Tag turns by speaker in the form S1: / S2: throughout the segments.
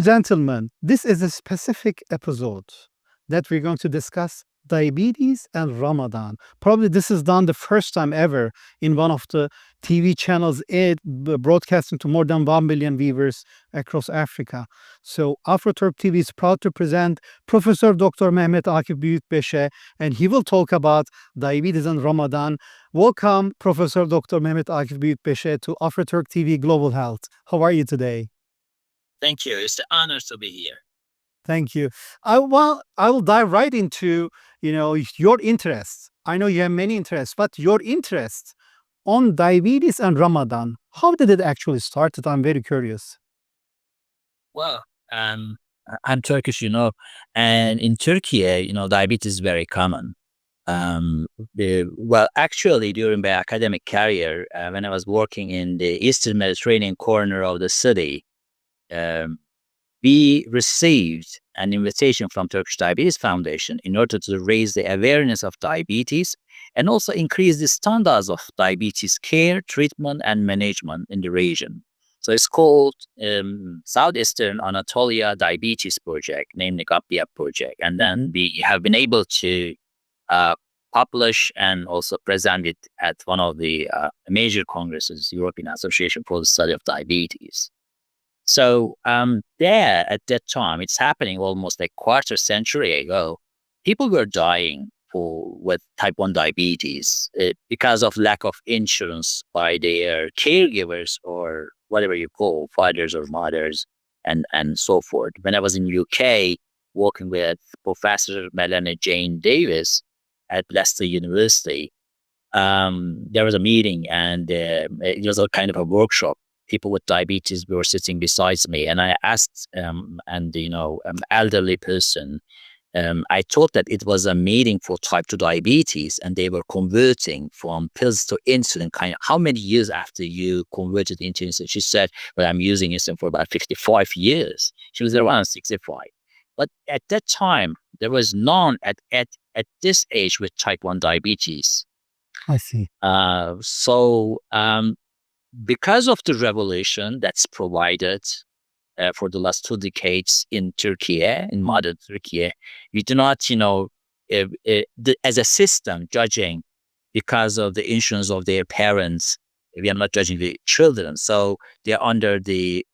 S1: and gentlemen, this is a specific episode that we're going to discuss diabetes and Ramadan. Probably this is done the first time ever in one of the TV channels, broadcasting to more than 1 billion viewers across Africa. So AFROTURK TV is proud to present Professor Dr. Mehmet Akif Büyükbeşe, and he will talk about diabetes and Ramadan. Welcome, Professor Dr. Mehmet Akif Büyükbeşe, to AFROTURK TV Global Health. How are you today?
S2: Thank you. It's an honor to be here.
S1: Thank you. I will dive right into, your interests. I know you have many interests, but your interest on diabetes and Ramadan, how did it actually start? I'm very curious.
S2: Well, I'm Turkish, and in Turkey, diabetes is very common. Actually, during my academic career, when I was working in the Eastern Mediterranean corner of the city, we received an invitation from Turkish Diabetes Foundation in order to raise the awareness of diabetes and also increase the standards of diabetes care, treatment, and management in the region. So it's called Southeastern Anatolia Diabetes Project, named the GAPDIAP project. And then we have been able to publish and also present it at one of the major congresses, European Association for the Study of Diabetes. So there at that time, it's happening almost a quarter century ago, people were dying with type 1 diabetes because of lack of insurance by their caregivers or whatever you call fathers or mothers and so forth. When I was in UK working with Professor Melanie Jane Davis at Leicester University, there was a meeting and it was a kind of a workshop. People with diabetes were sitting beside me, and I asked an elderly person, I thought that it was a meeting for type 2 diabetes and they were converting from pills to insulin. How many years after you converted into insulin? She said, well, I'm using insulin for about 55 years. She was around 65. But at that time, there was none at this age with type 1 diabetes.
S1: I see.
S2: Because of the revolution that's provided for the last 2 decades in Turkey, in modern Turkey, we do not, as a system judging because of the insurance of their parents, we are not judging the children. So they're under the,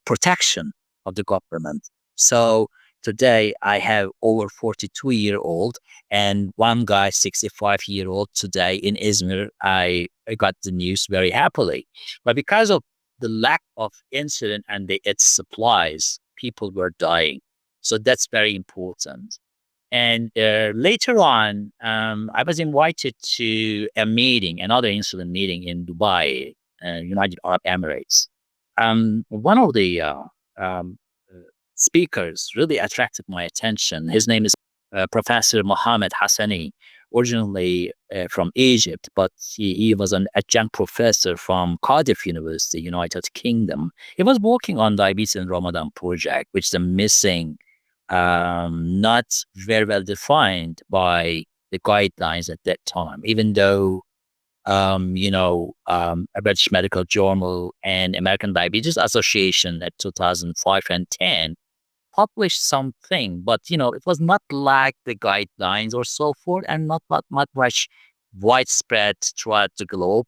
S2: protection of the government. So today I have over 42-year-old and one guy, 65-year-old today in Izmir. I got the news very happily. But because of the lack of insulin and its supplies, people were dying. So that's very important. And later on, I was invited to another insulin meeting in Dubai, United Arab Emirates. One of the speakers really attracted my attention. His name is Professor Mohammed Hassani, originally from Egypt, but he was an adjunct professor from Cardiff University, United Kingdom. He was working on diabetes and Ramadan project, which is a missing, not very well defined by the guidelines at that time, even though British Medical Journal and American Diabetes Association at 2005 and 10 published something, but it was not like the guidelines or so forth, and not much widespread throughout the globe.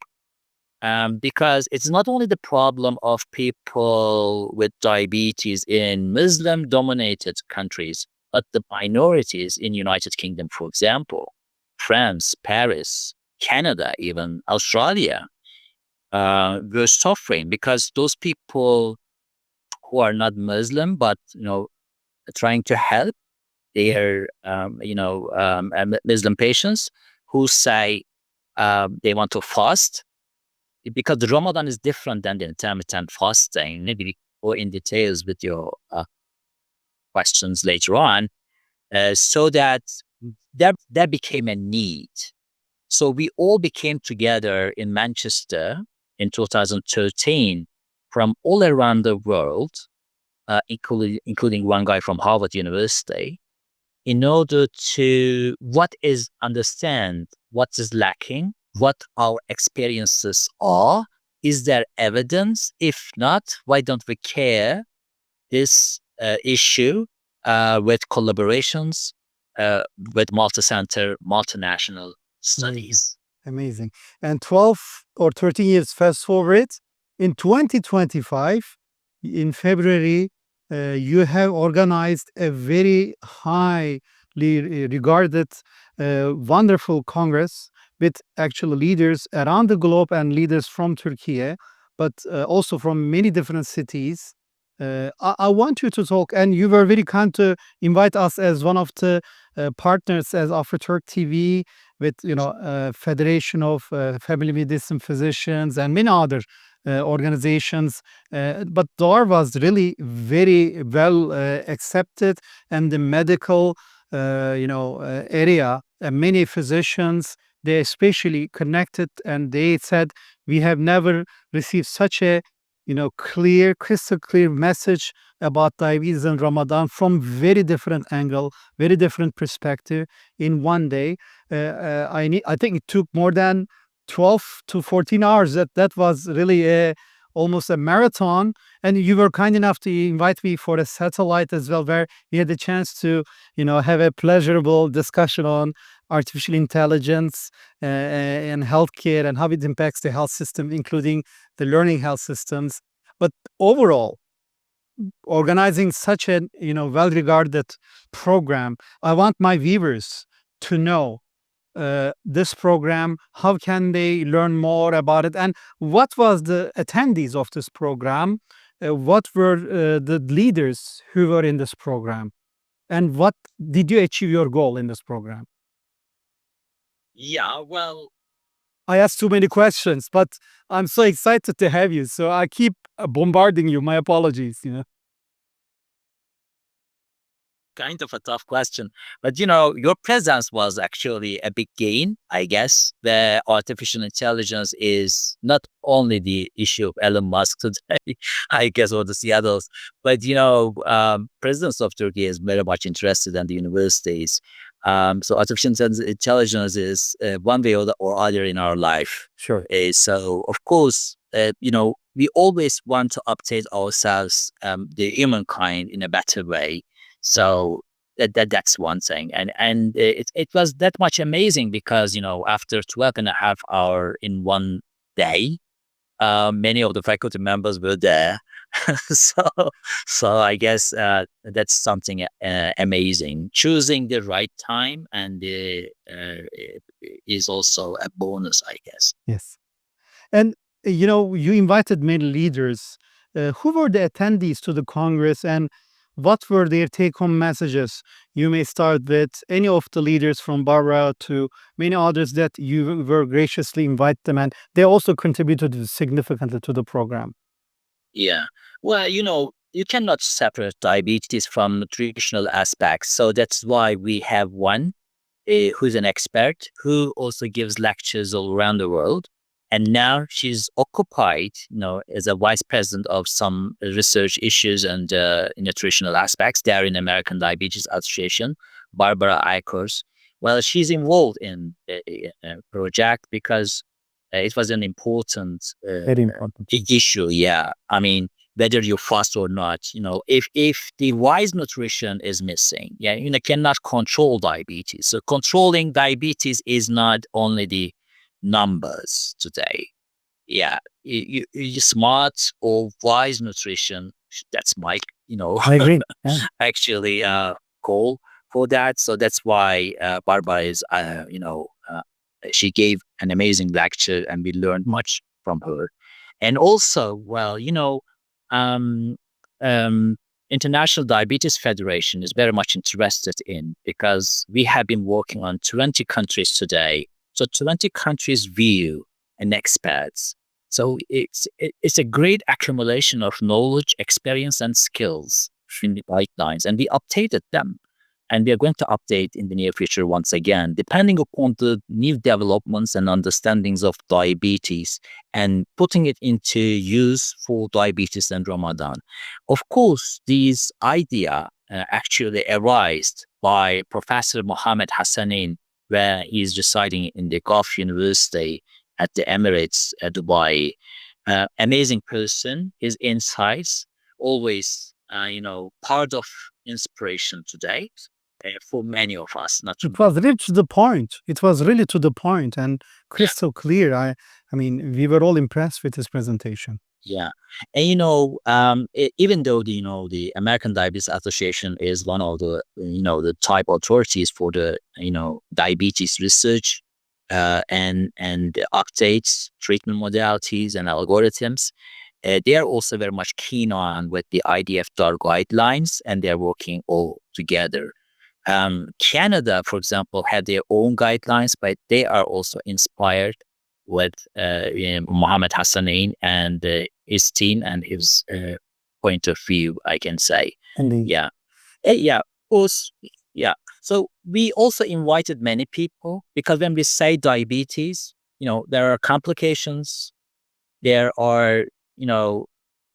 S2: Because it's not only the problem of people with diabetes in Muslim-dominated countries, but the minorities in United Kingdom, for example, France, Paris, Canada, even Australia, were suffering because those people who are not Muslim, but trying to help their Muslim patients who say they want to fast, because the Ramadan is different than the intermittent fasting. Maybe we go in details with your questions later on, so that there became a need. So we all became together in Manchester in 2013 from all around the world, including one guy from Harvard University, in order to understand what is lacking, what our experiences are. Is there evidence? If not, why don't we care? this issue with collaborations with multi-center, multinational studies.
S1: Amazing. And 12 or 13 years fast forward, in 2025, in February, you have organized a very highly regarded, wonderful congress with actual leaders around the globe and leaders from Turkey, but also from many different cities. I want you to talk, and you were very kind to invite us as one of the partners as AFROTURK TV with Federation of Family Medicine Physicians and many other organizations. But DAR was really very well accepted, and the medical area, many physicians, they especially connected, and they said we have never received such a clear, crystal clear message about diabetes and Ramadan from very different angle, very different perspective in one day. I think it took more than 12 to 14 hours. That was really almost a marathon. And you were kind enough to invite me for a satellite as well, where we had the chance to, have a pleasurable discussion on artificial intelligence and healthcare and how it impacts the health system, including the learning health systems. But overall, organizing such a well-regarded program, I want my viewers to know this program. How can they learn more about it, and what was the attendees of this program? What were the leaders who were in this program, and what did you achieve your goal in this program?
S2: Yeah, well,
S1: I asked too many questions, but I'm so excited to have you. So I keep bombarding you. My apologies.
S2: kind of a tough question. But your presence was actually a big gain, I guess. The artificial intelligence is not only the issue of Elon Musk today, I guess, or the Seattle's, but presidents of Turkey is very much interested in the universities. So artificial intelligence is one way or other in our life.
S1: Sure.
S2: So of course, we always want to update ourselves, the humankind, in a better way. So that's one thing, and it was that much amazing because after 12.5 hours in one day, many of the faculty members were there. so so I guess that's something amazing. Choosing the right time and is also a bonus, I guess.
S1: Yes. And you invited many leaders. Who were the attendees to the Congress, and what were their take-home messages? You may start with any of the leaders from Barbara to many others that you were graciously invite them, and they also contributed significantly to the program.
S2: Yeah. Well, you cannot separate diabetes from nutritional aspects. So that's why we have one who's an expert who also gives lectures all around the world. And now she's occupied, as a vice president of some research issues and nutritional aspects there in American Diabetes Association, Barbara Eichers. Well, she's involved in a project because it was an important
S1: Very important.
S2: issue. Yeah. I mean, whether you fast or not, if the wise nutrition is missing, yeah, cannot control diabetes. So controlling diabetes is not only the numbers today. Yeah, you smart or wise nutrition. That's my,
S1: I agree. Yeah.
S2: actually goal for that. So that's why Barbara is, she gave an amazing lecture, and we learned much from her. And also, well, um, um, International Diabetes Federation is very much interested in, because we have been working on 20 countries today. So 20 countries view and experts. So it's a great accumulation of knowledge, experience, and skills in the guidelines, and we updated them. And we are going to update in the near future once again, depending upon the new developments and understandings of diabetes, and putting it into use for diabetes and Ramadan. Of course, these idea actually arose by Professor Mohammed Hassanin, where he's residing in the Gulf University at the Emirates, Dubai. Amazing person. His insights always part of inspiration today for many of us. Not
S1: It was really to the point. It was really to the point and crystal clear. I mean, we were all impressed with his presentation.
S2: Yeah, and even though the American Diabetes Association is one of the type authorities for the diabetes research and updates, treatment modalities, and algorithms, they are also very much keen on with the IDF-DAR guidelines, and they are working all together. Canada, for example, had their own guidelines, but they are also inspired with Mohammed Hassanein and his team and his point of view, I can say.
S1: Indeed.
S2: Yeah. Yeah. Also, yeah. So we also invited many people because when we say diabetes, there are complications. There are,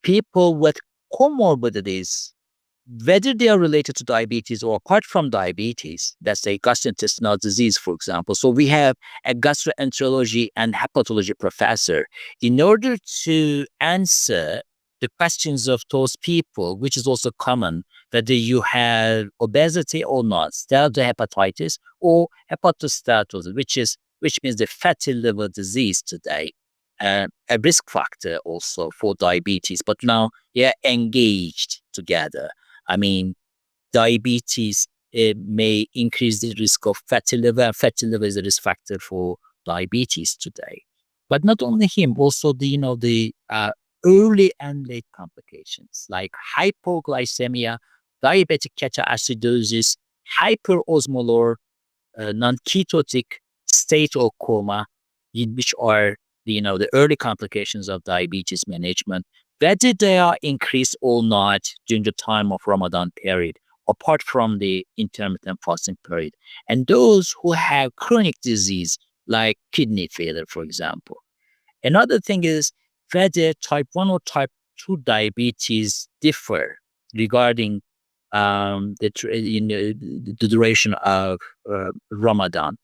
S2: people with comorbidities, whether they are related to diabetes or apart from diabetes, that's a gastrointestinal disease, for example. So we have a gastroenterology and hepatology professor in order to answer the questions of those people, which is also common, whether you have obesity or not, steatohepatitis or hepatosteatosis, which means the fatty liver disease today, a risk factor also for diabetes. But now they are engaged together. I mean, diabetes may increase the risk of fatty liver, and fatty liver is a risk factor for diabetes today. But not only him, also the early and late complications like hypoglycemia, diabetic ketoacidosis, hyperosmolar, non-ketotic state or coma, which are the early complications of diabetes management, whether they are increased or not during the time of Ramadan period, apart from the intermittent fasting period. And those who have chronic disease like kidney failure, for example. Another thing is whether type 1 or type 2 diabetes differ regarding the duration of Ramadan,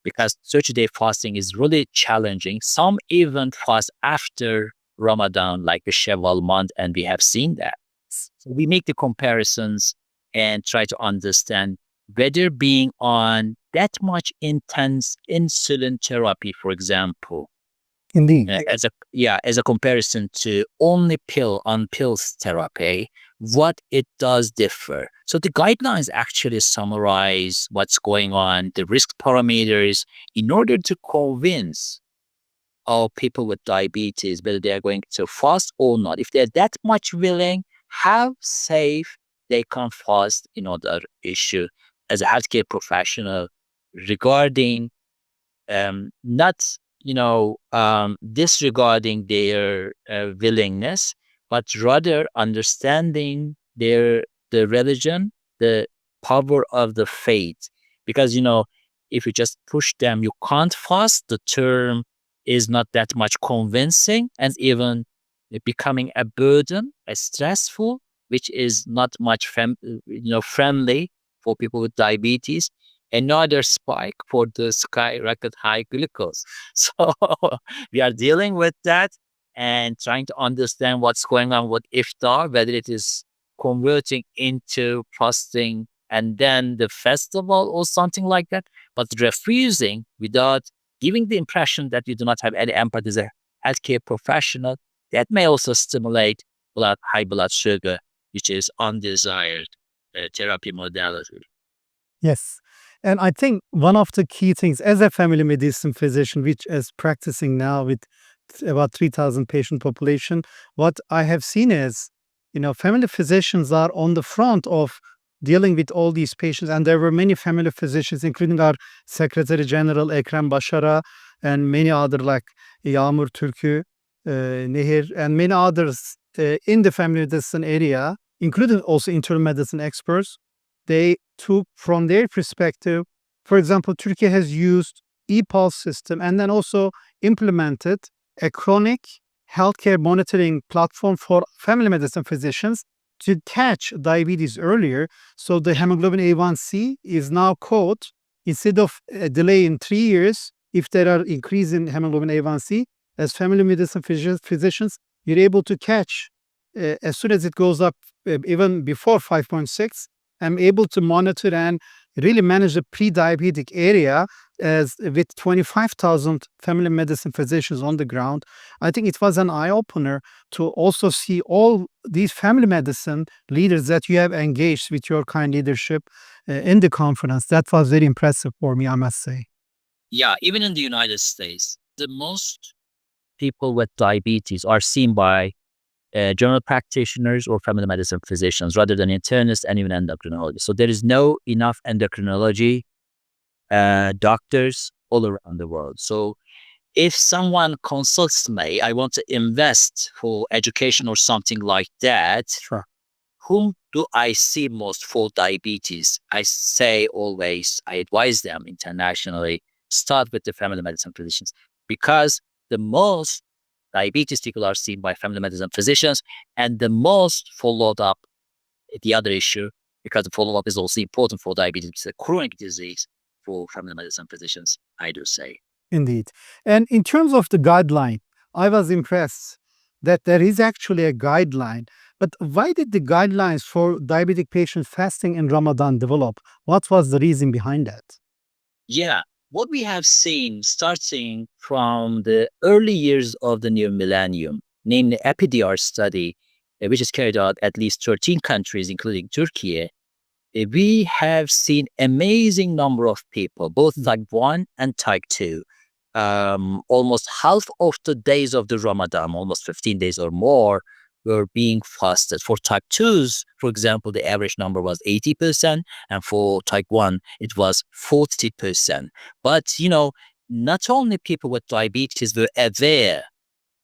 S2: because 30-day fasting is really challenging. Some even fast after Ramadan, like the Shawwal month, and we have seen that. So we make the comparisons and try to understand whether being on that much intense insulin therapy, for example,
S1: Indeed.
S2: as a comparison to only pills therapy, what it does differ. So the guidelines actually summarize what's going on, the risk parameters, in order to convince all people with diabetes whether they are going to fast or not. If they're that much willing, how safe they can fast, the issue as a healthcare professional regarding not disregarding their willingness, but rather understanding the religion, the power of the faith. Because if you just push them, you can't fast. The term is not that much convincing, and even becoming a burden, a stressful, which is not much friendly for people with diabetes. Another spike for the skyrocket high glucose. So we are dealing with that and trying to understand what's going on with iftar, whether it is converting into fasting and then the festival or something like that, but refusing without giving the impression that you do not have any empathy as a healthcare professional. That may also stimulate high blood sugar, which is undesired therapy modality.
S1: Yes. And I think one of the key things as a family medicine physician, which is practicing now with about 3,000 patient population, what I have seen is, family physicians are on the front of dealing with all these patients. And there were many family physicians, including our Secretary General Ekrem Başar'a and many other like Yağmur Türkü, Nehir, and many others in the family medicine area, including also internal medicine experts. They took from their perspective, for example, Turkey has used e-pulse system and then also implemented a chronic healthcare monitoring platform for family medicine physicians to catch diabetes earlier. So the hemoglobin A1C is now caught instead of a delay in 3 years. If there are increase in hemoglobin A1C, as family medicine physicians, you're able to catch as soon as it goes up, even before 5.6, I'm able to monitor and really manage the pre-diabetic area as with 25,000 family medicine physicians on the ground. I think it was an eye-opener to also see all these family medicine leaders that you have engaged with your kind leadership in the conference. That was very impressive for me, I must say.
S2: Yeah, even in the United States, the most people with diabetes are seen by general practitioners or family medicine physicians rather than internists and even endocrinologists. So there is no enough endocrinology doctors all around the world. So if someone consults me, I want to invest for education or something like that,
S1: Sure.
S2: whom do I see most for diabetes? I say always, I advise them internationally, start with the family medicine physicians because the most diabetes people are seen by family medicine physicians and the most followed up the other issue because the follow-up is also important for diabetes. It's a chronic disease for family medicine physicians, I do say.
S1: Indeed. And in terms of the guideline, I was impressed that there is actually a guideline. But why did the guidelines for diabetic patient fasting in Ramadan develop? What was the reason behind that?
S2: Yeah, what we have seen starting from the early years of the new millennium, namely EPIDR study, which is carried out at least 13 countries, including Turkey, we have seen amazing number of people, both type 1 and type 2. Almost half of the days of the Ramadan, almost 15 days or more, were being fasted. For type 2s, for example, the average number was 80%, and for type 1, it was 40%. But, not only people with diabetes were aware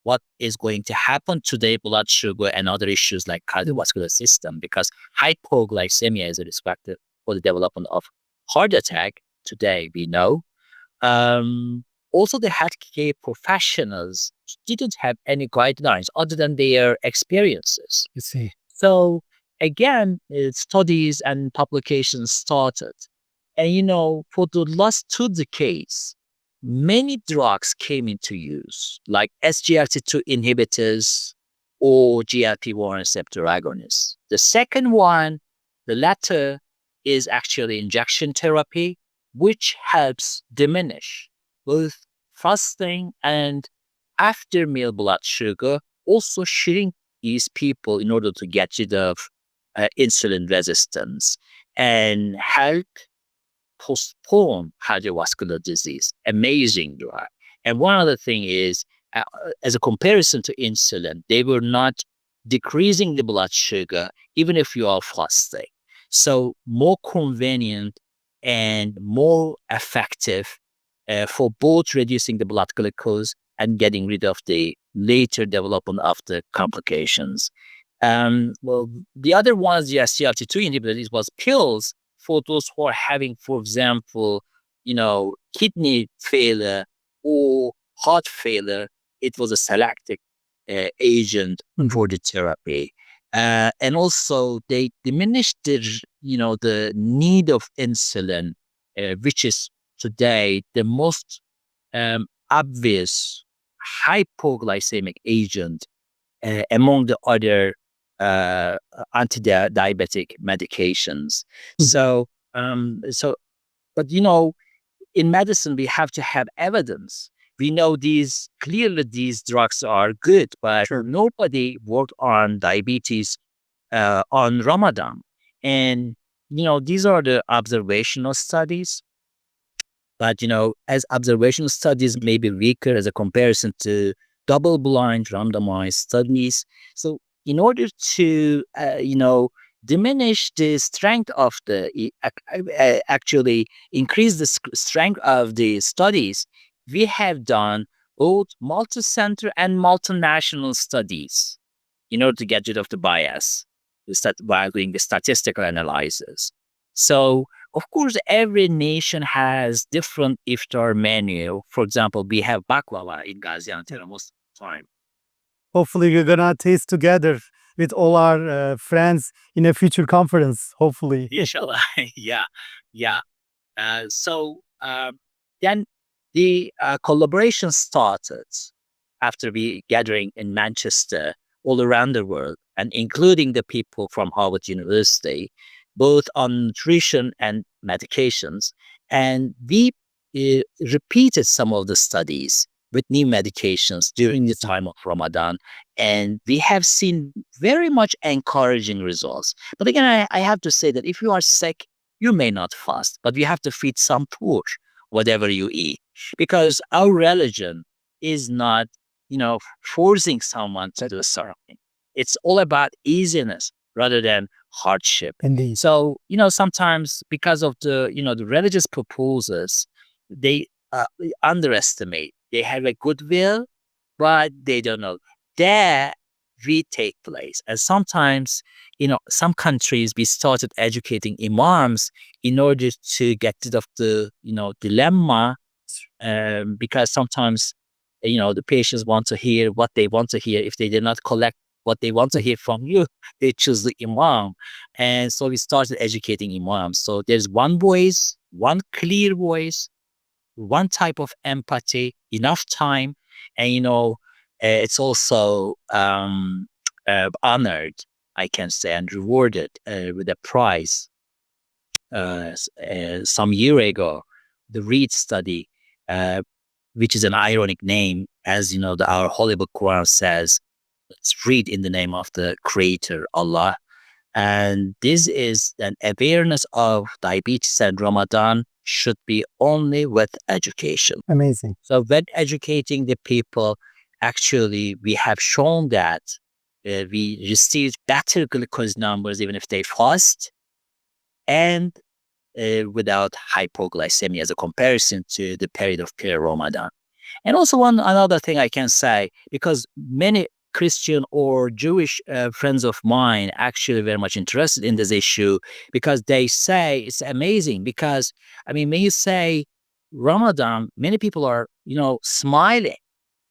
S2: what is going to happen to their blood sugar and other issues like cardiovascular system, because hypoglycemia is a risk factor for the development of heart attack. Today, we know. Um, Also, the healthcare professionals didn't have any guidelines other than their experiences.
S1: You see.
S2: So again, studies and publications started. And for the last 2 decades, many drugs came into use, like SGLT2 inhibitors or GLP-1 receptor agonists. The second one, the latter, is actually injection therapy, which helps diminish both fasting and after meal blood sugar, also shrink these people in order to get rid of insulin resistance and help postpone cardiovascular disease. Amazing drug. And one other thing is, as a comparison to insulin, they were not decreasing the blood sugar even if you are fasting. So more convenient and more effective for both reducing the blood glucose and getting rid of the later development of the complications. Well, the other ones, the SGLT2 inhibitors, was pills for those who are having, for example, kidney failure or heart failure. It was a selective agent for the therapy. And also they diminished the need of insulin, which is today the most obvious hypoglycemic agent among the other anti-diabetic medications. So, but in medicine we have to have evidence. We know these drugs are good, but nobody worked on diabetes on Ramadan, and these are the observational studies. But, as observational studies may be weaker as a comparison to double-blind randomized studies. So in order to, diminish the strength of actually increase the strength of the studies, we have done both multi-center and multinational studies in order to get rid of the bias while doing the statistical analysis. So, of course, every nation has different iftar menu. For example, we have baklava in Gaziantep most of the time.
S1: Hopefully, we're gonna taste together with all our friends in a future conference. Hopefully.
S2: Inshallah. Yeah. Yeah. Then the collaboration started after we gathering in Manchester all around the world. and including the people from Harvard University, both on nutrition and medications. And we repeated some of the studies with new medications during the time of Ramadan. And we have seen very much encouraging results. But again, I have to say that if you are sick, you may not fast, but you have to feed some poor, whatever you eat. Because our religion is not, forcing someone to do something. It's all about easiness rather than hardship.
S1: Indeed.
S2: So, sometimes because of the religious proposals, they underestimate. They have a goodwill, but they don't know. There we take place. And sometimes, some countries, we started educating imams in order to get rid of the, dilemma, because sometimes, the patients want to hear what they want to hear. If they did not collect what they want to hear from you, they choose the imam. And so we started educating imams. So there's one voice, one clear voice, one type of empathy, enough time, and it's also honored, I can say, and rewarded with a prize. Some year ago, the READ study, which is an ironic name, as our Holy Book Quran says, let's read in the name of the Creator, Allah. And this is an awareness of diabetes and Ramadan should be only with education.
S1: Amazing.
S2: So when educating the people, actually, we have shown that we received better glucose numbers even if they fast, and without hypoglycemia as a comparison to the period of Ramadan. And also another thing I can say, because many Christian or Jewish friends of mine actually very much interested in this issue, because they say it's amazing. Because when you say Ramadan, many people are smiling.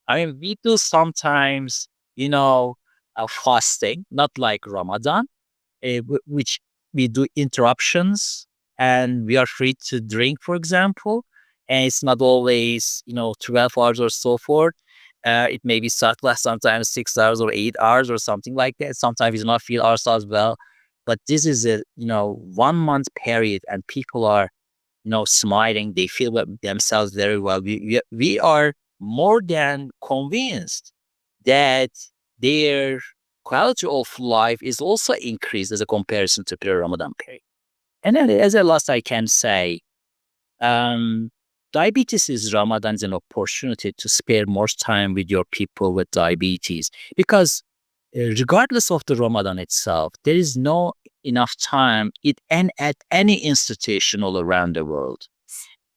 S2: We do sometimes fasting, not like Ramadan, which we do interruptions and we are free to drink, for example, and it's not always 12 hours or so forth. It may be less, sometimes 6 hours or 8 hours or something like that. Sometimes we do not feel ourselves well, but this is a 1 month period, and people are smiling. They feel themselves very well. We are more than convinced that their quality of life is also increased as a comparison to pre-Ramadan period. And then as a last, I can say, diabetes is Ramadan is an opportunity to spare more time with your people with diabetes, because regardless of the Ramadan itself, there is no enough time at any institution all around the world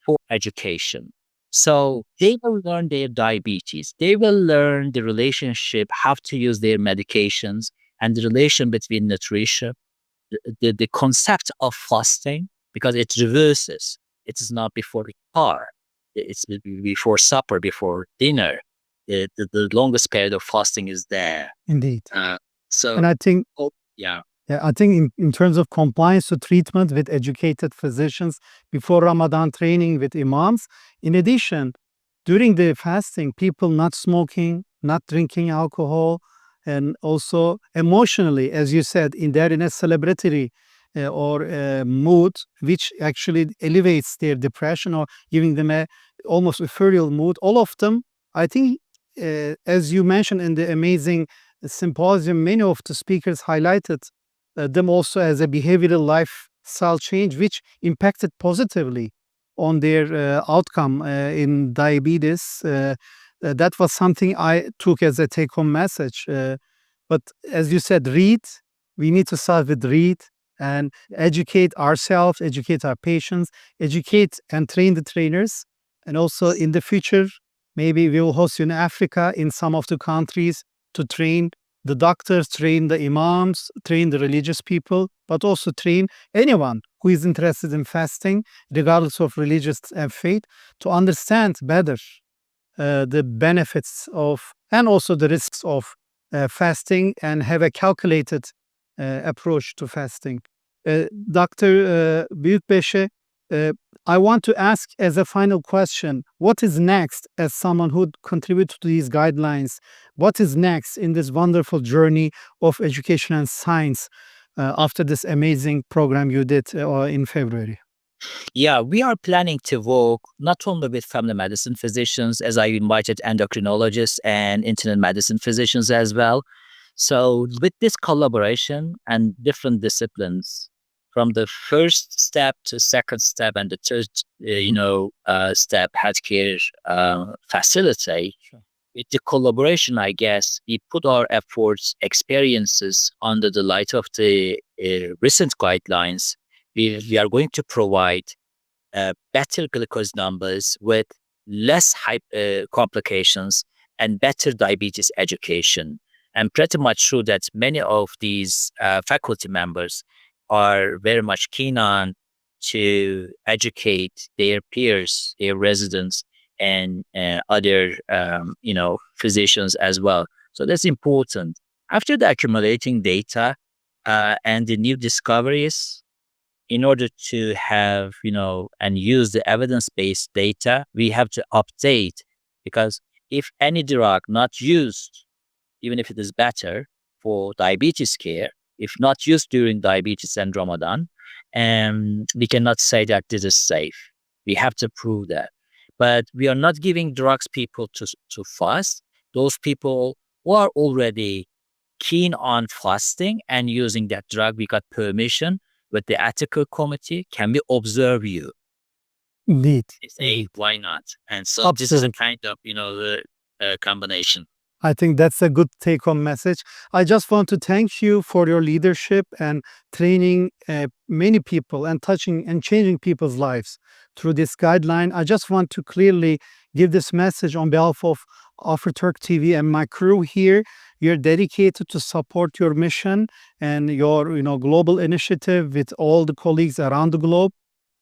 S2: for education. So they will learn their diabetes. They will learn the relationship, how to use their medications, and the relation between nutrition, the concept of fasting, because it reverses. It is not before iftar. It's before supper, before dinner. The longest period of fasting is there.
S1: Indeed.
S2: So,
S1: And I think,
S2: yeah.
S1: I think in terms of compliance to treatment with educated physicians before Ramadan, training with imams, in addition, during the fasting, people not smoking, not drinking alcohol, and also emotionally, as you said, they're in a celebratory or mood, which actually elevates their depression or giving them a almost ethereal mood. All of them, I think, as you mentioned in the amazing symposium, many of the speakers highlighted them also as a behavioral lifestyle change, which impacted positively on their outcome in diabetes. That was something I took as a take-home message. But as you said, we need to start with read and educate ourselves, educate our patients, educate and train the trainers. And also in the future, maybe we will host you in Africa, in some of the countries, to train the doctors, train the imams, train the religious people, but also train anyone who is interested in fasting, regardless of religious faith, to understand better the benefits of and also the risks of fasting, and have a calculated approach to fasting. Dr. Büyükbeşe, I want to ask as a final question, what is next as someone who contributes to these guidelines? What is next in this wonderful journey of education and science after this amazing program you did in February?
S2: Yeah, we are planning to work not only with family medicine physicians, as I invited endocrinologists and internal medicine physicians as well. So, with this collaboration and different disciplines, from the first step to second step and the third, step, healthcare facility,
S1: Sure.
S2: with the collaboration, I guess, we put our efforts, experiences under the light of the recent guidelines. We are going to provide better glucose numbers with less complications and better diabetes education. I'm pretty much sure that many of these faculty members are very much keen on to educate their peers, their residents, and other physicians as well. So that's important. After the accumulating data and the new discoveries, in order to have and use the evidence-based data, we have to update, because if any drug not used, even if it is better for diabetes care, if not used during diabetes and Ramadan, we cannot say that this is safe. We have to prove that. But we are not giving drugs people to fast. Those people who are already keen on fasting and using that drug, we got permission with the ethical committee. Can we observe you?
S1: Indeed.
S2: They say,
S1: Indeed.
S2: why not? And so this is a
S1: Absolutely.
S2: kind of, the combination.
S1: I think that's a good take-home message. I just want to thank you for your leadership and training many people and touching and changing people's lives through this guideline. I just want to clearly give this message on behalf of AFROTURK TV and my crew here. You're dedicated to support your mission and your global initiative with all the colleagues around the globe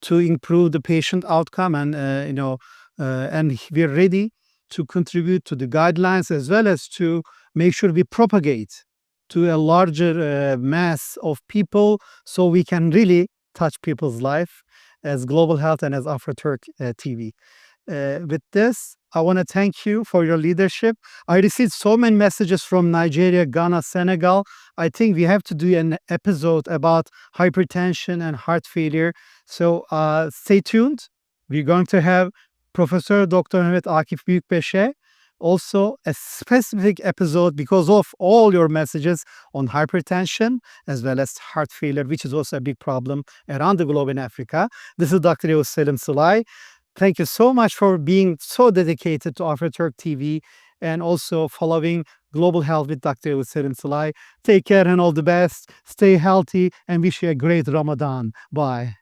S1: to improve the patient outcome, and and we're ready to contribute to the guidelines as well as to make sure we propagate to a larger mass of people so we can really touch people's life as Global Health and as AFROTURK TV. With this, I want to thank you for your leadership. I received so many messages from Nigeria, Ghana, Senegal. I think we have to do an episode about hypertension and heart failure. So stay tuned. We're going to have Professor Dr. Mehmet Akif Büyükbeşe, also a specific episode because of all your messages on hypertension as well as heart failure, which is also a big problem around the globe in Africa. This is Dr. Yavuz Selim Sılay. Thank you so much for being so dedicated to AFROTURK TV and also following Global Health with Dr. Yavuz Selim Sılay. Take care and all the best. Stay healthy and wish you a great Ramadan. Bye.